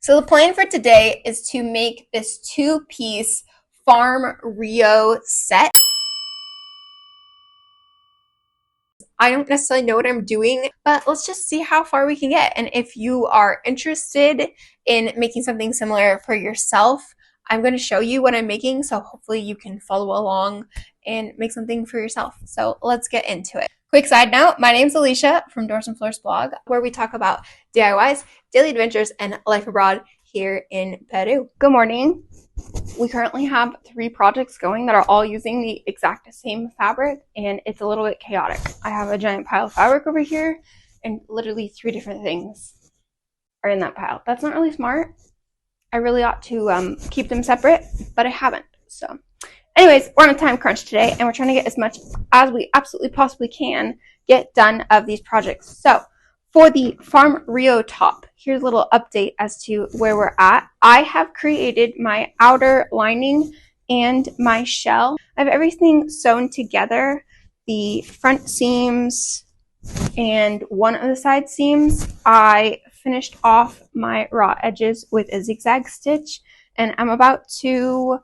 So the plan for today is to make this two-piece Farm Rio set. I don't necessarily know what I'm doing, but let's just see how far we can get. And if you are interested in making something similar for yourself, I'm going to show you what I'm making, so hopefully you can follow along and make something for yourself. So let's get into it. Quick side note, my name's Alicia from Doors and Floors blog, where we talk about DIYs, daily adventures, and life abroad here in Peru. Good morning. We currently have 3 projects going that are all using the exact same fabric, and it's a little bit chaotic. I have a giant pile of fabric over here, and literally 3 different things are in that pile. That's not really smart. I really ought to keep them separate, but I haven't. So anyways, we're on a time crunch today, and we're trying to get as much as we absolutely possibly can get done of these projects. So for the Farm Rio top, here's a little update as to where we're at. I have created my outer lining and my shell. I have everything sewn together. The front seams and one of the side seams, I finished off my raw edges with a zigzag stitch, and I'm about to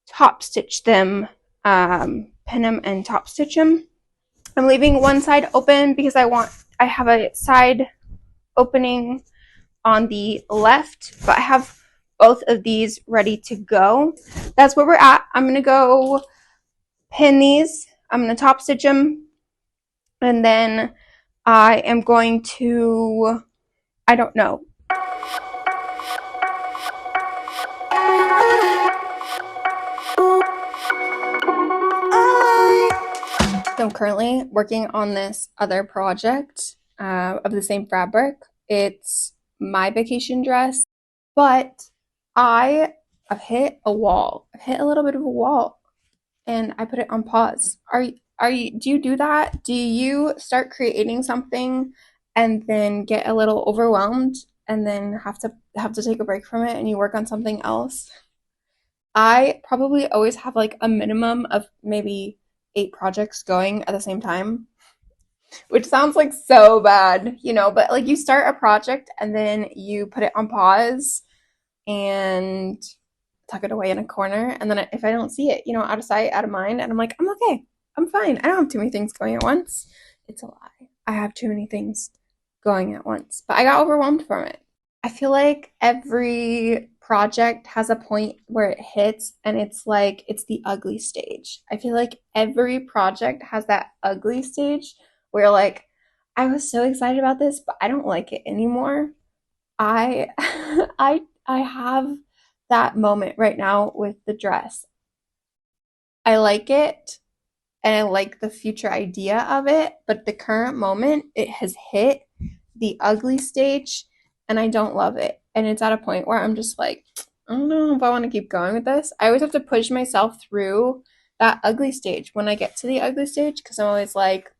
top stitch them, pin them and top stitch them. I'm leaving one side open because I have a side opening on the left, but I have both of these ready to go. That's where we're at. I'm going to go pin these. I'm going to top stitch them, and then I am going to, I don't know. So I'm currently working on this other project of the same fabric. It's my vacation dress, but I've hit a wall. I've hit a little bit of a wall, and I put it on pause. Do you do that? Do you start creating something and then get a little overwhelmed and then have to take a break from it and you work on something else? I probably always have like a minimum of maybe 8 projects going at the same time, which sounds like so bad, but like you start a project and then you put it on pause and tuck it away in a corner, and then if I don't see it, out of sight, out of mind, and I'm like, I'm okay, I'm fine, I don't have too many things going at once. It's a lie. I have too many things going at once, but I got overwhelmed from it. I feel like every project has a point where it hits, and it's like it's the ugly stage. I feel like every project has that ugly stage where like, I was so excited about this, but I don't like it anymore. I I have that moment right now with the dress. I like it, and I like the future idea of it, but the current moment, it has hit the ugly stage, and I don't love it. And it's at a point where I'm just like, I don't know if I want to keep going with this. I always have to push myself through that ugly stage when I get to the ugly stage, because I'm always like,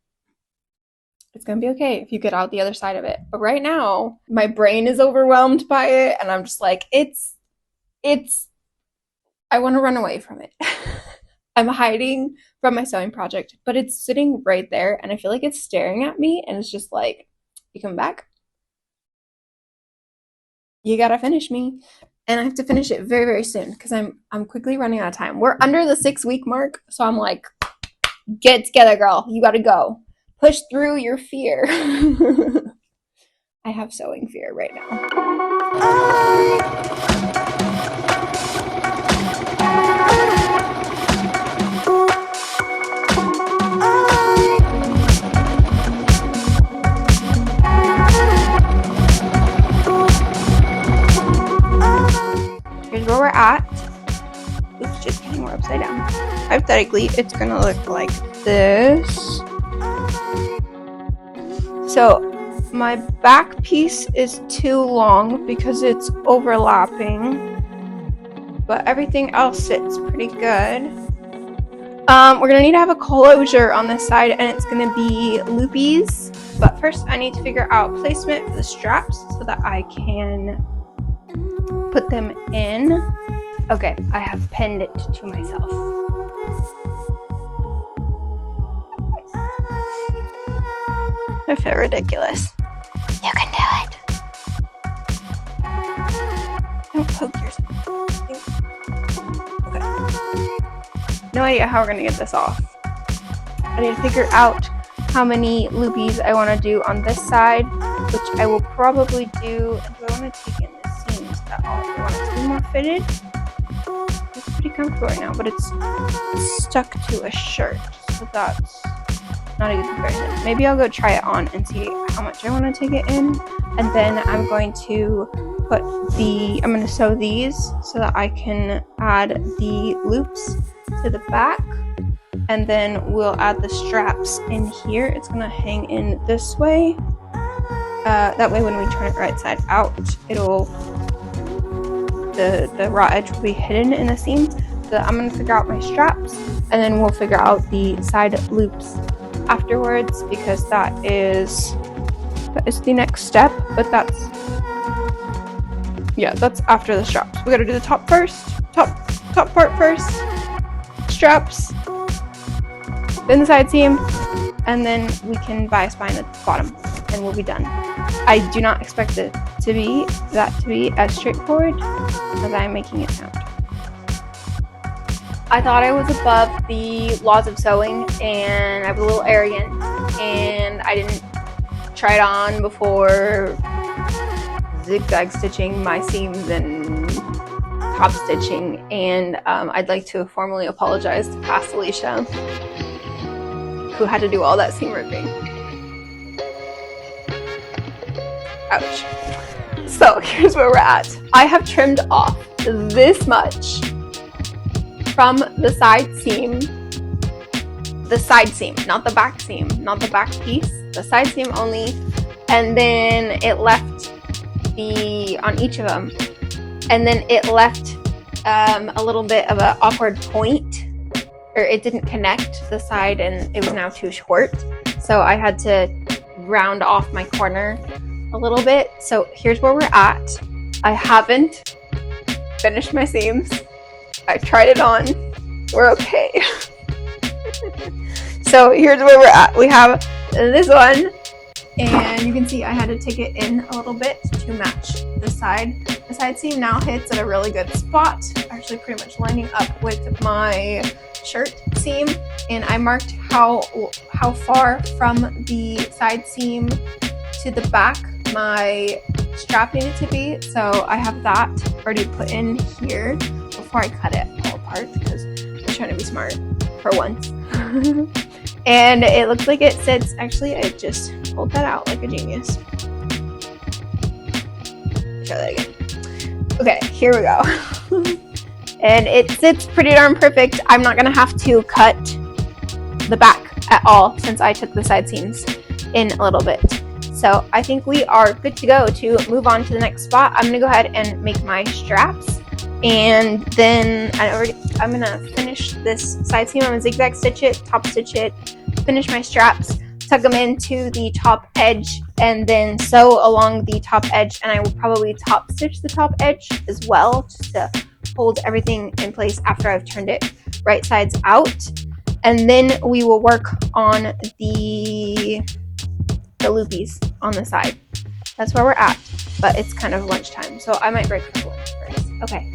it's going to be okay if you get out the other side of it. But right now, my brain is overwhelmed by it, and I'm just like, I want to run away from it. I'm hiding from my sewing project, but it's sitting right there, and I feel like it's staring at me, and it's just like, you come back? You gotta finish me. And I have to finish it very, very soon because I'm quickly running out of time. We're under the 6-week mark, so I'm like, get it together, girl. You gotta go. Push through your fear. I have sewing fear right now. Here's where we're at. Oops, just kidding, we're upside down. Hypothetically, it's gonna look like this. So my back piece is too long because it's overlapping, but everything else sits pretty good. We're gonna need to have a closure on this side, and it's gonna be loopies. But first, I need to figure out placement for the straps so that I can put them in. Okay, I have pinned it to myself. I feel ridiculous. You can do it. poke yourself. Okay. No idea how we're gonna get this off. I need to figure out how many loopies I want to do on this side, which I will probably do. Do I want to take in the seams at all? Do I want it to be more fitted? It's pretty comfortable right now, but it's stuck to a shirt, so that's not a good comparison. Maybe I'll go try it on and see how much I want to take it in, and then I'm going to I'm going to sew these so that I can add the loops to the back, and then we'll add the straps in here. It's going to hang in this way. That way when we turn it right side out, the raw edge will be hidden in the seam. So I'm going to figure out my straps, and then we'll figure out the side loops afterwards, because that is the next step. But that's after the straps. We got to do the top first, top part first, straps, then the side seam, and then we can buy a spine at the bottom, and we'll be done. I do not expect it to be as straightforward as I'm making it sound. I thought I was above the laws of sewing, and I was a little arrogant, and I didn't try it on before zigzag stitching my seams and top stitching, and I'd like to formally apologize to past Alicia, who had to do all that seam ripping. Ouch. So here's where we're at. I have trimmed off this much from the side seam, not the back seam, not the back piece, the side seam only, and then it left on each of them, and then it left a little bit of an awkward point, or it didn't connect the side, and it was now too short, so I had to round off my corner a little bit. So here's where we're at. I haven't finished my seams. I tried it on. We're okay. So here's where we're at. We have this one, and you can see I had to take it in a little bit to match the side. The side seam now hits at a really good spot, actually pretty much lining up with my shirt seam, and I marked how far from the side seam to the back my strap needed to be. So I have that already put in here before I cut it all apart, because I'm trying to be smart for once. And it looks like it sits, actually I just pulled that out like a genius. Try that again. Okay, here we go. And it sits pretty darn perfect. I'm not gonna have to cut the back at all, since I took the side seams in a little bit. So I think we are good to go to move on to the next spot. I'm gonna go ahead and make my straps, and then I'm gonna finish this side seam. I'm gonna zigzag stitch it, top stitch it, finish my straps, tuck them into the top edge, and then sew along the top edge, and I will probably top stitch the top edge as well, just to hold everything in place after I've turned it right sides out. And then we will work on the loopies on the side. That's where we're at, but it's kind of lunchtime, so I might break for lunch first. Okay.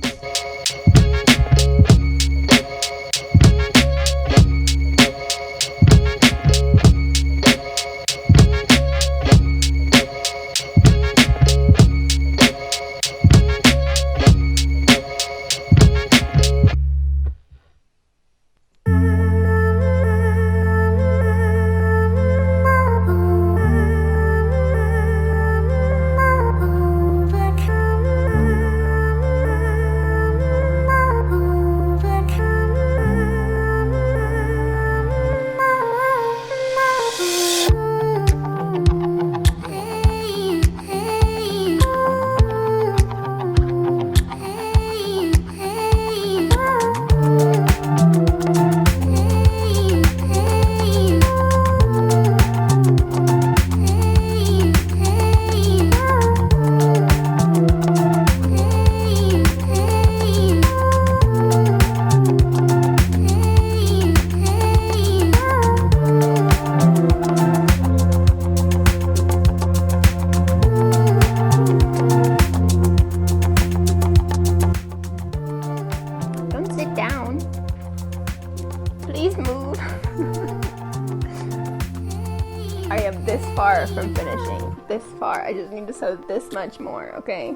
far from finishing. This far. I just need to sew this much more, okay?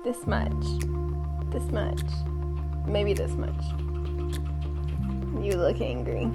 This much. This much. Maybe this much. You look angry.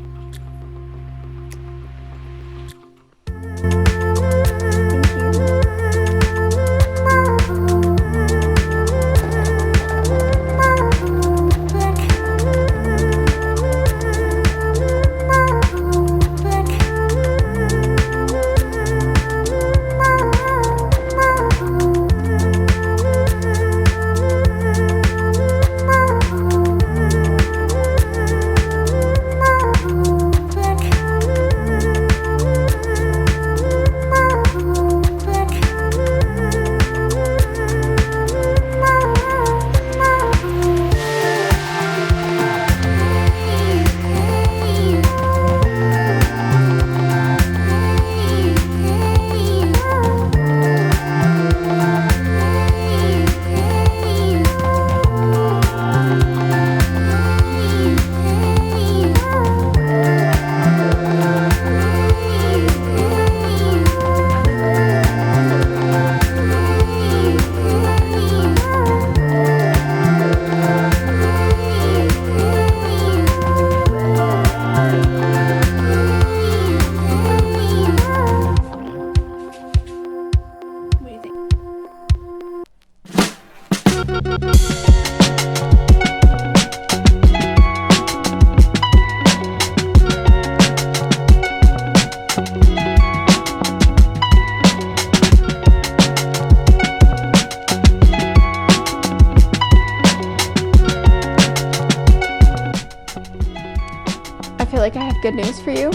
I feel like I have good news for you.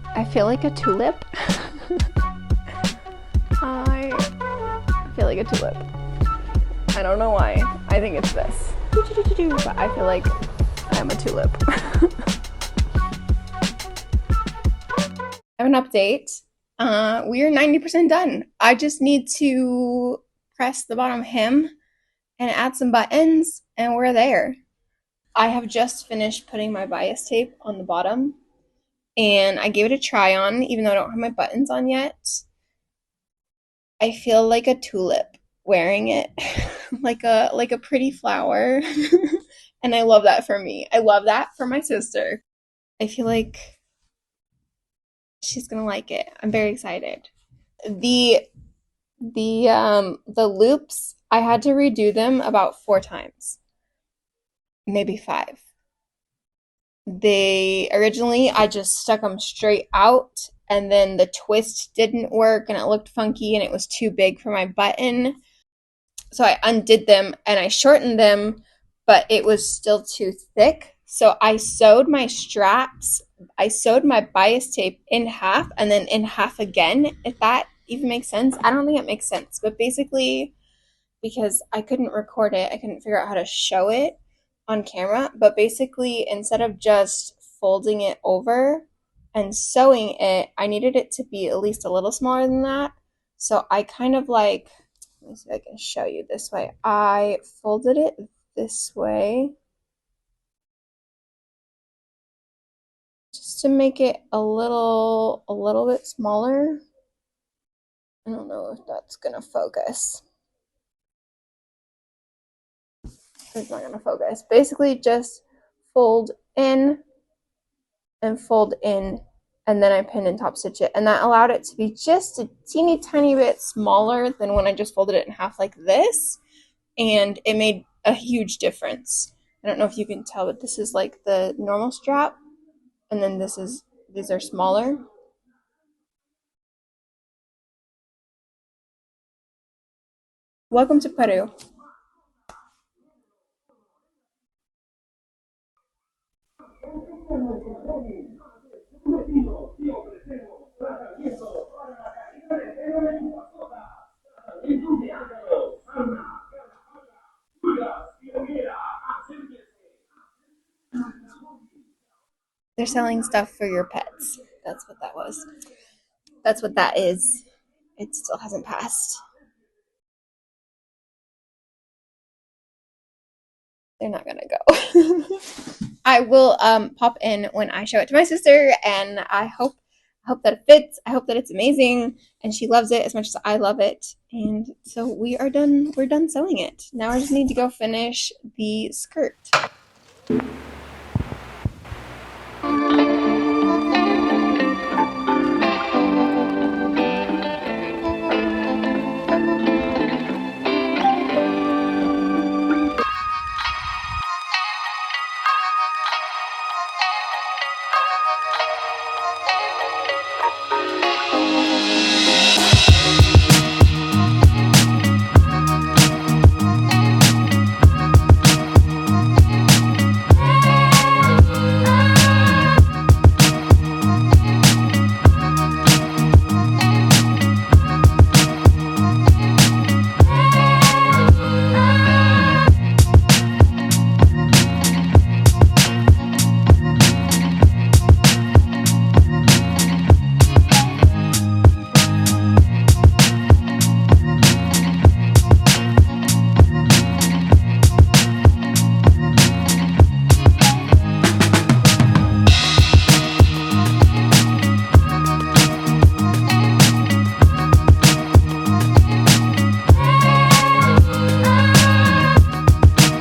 I feel like a tulip. I feel like a tulip. I don't know why. I think it's this. But I feel like I'm a tulip. I have an update. We are 90% done. I just need to press the bottom hem and add some buttons, and we're there. I have just finished putting my bias tape on the bottom, and I gave it a try on, even though I don't have my buttons on yet. I feel like a tulip wearing it, like a pretty flower, and I love that for me. I love that for my sister. I feel like she's gonna like it. I'm very excited. The loops, I had to redo them about 4 times, maybe 5. Originally I just stuck them straight out, and then the twist didn't work and it looked funky and it was too big for my button. So I undid them and I shortened them, but it was still too thick. So I sewed my straps, I sewed my bias tape in half and then in half again, if that even makes sense. I don't think it makes sense, but basically, because I couldn't record it, I couldn't figure out how to show it on camera, but basically instead of just folding it over and sewing it, I needed it to be at least a little smaller than that. So I kind of like, let me see if I can show you this way. I folded it this way just to make it a little bit smaller. I don't know if that's gonna focus. It's not gonna focus. Basically just fold in and fold in, and then I pin and top stitch it, and that allowed it to be just a teeny tiny bit smaller than when I just folded it in half like this, and it made a huge difference. I don't know if you can tell, but this is like the normal strap, and then these are smaller. Welcome to Peru. They're selling stuff for your pets. That's what that was. That's what that is. It still hasn't passed. They're not gonna go. I will pop in when I show it to my sister, and I hope hope that it fits. I hope that it's amazing and she loves it as much as I love it. And so we are done. We're done sewing it. Now I just need to go finish the skirt.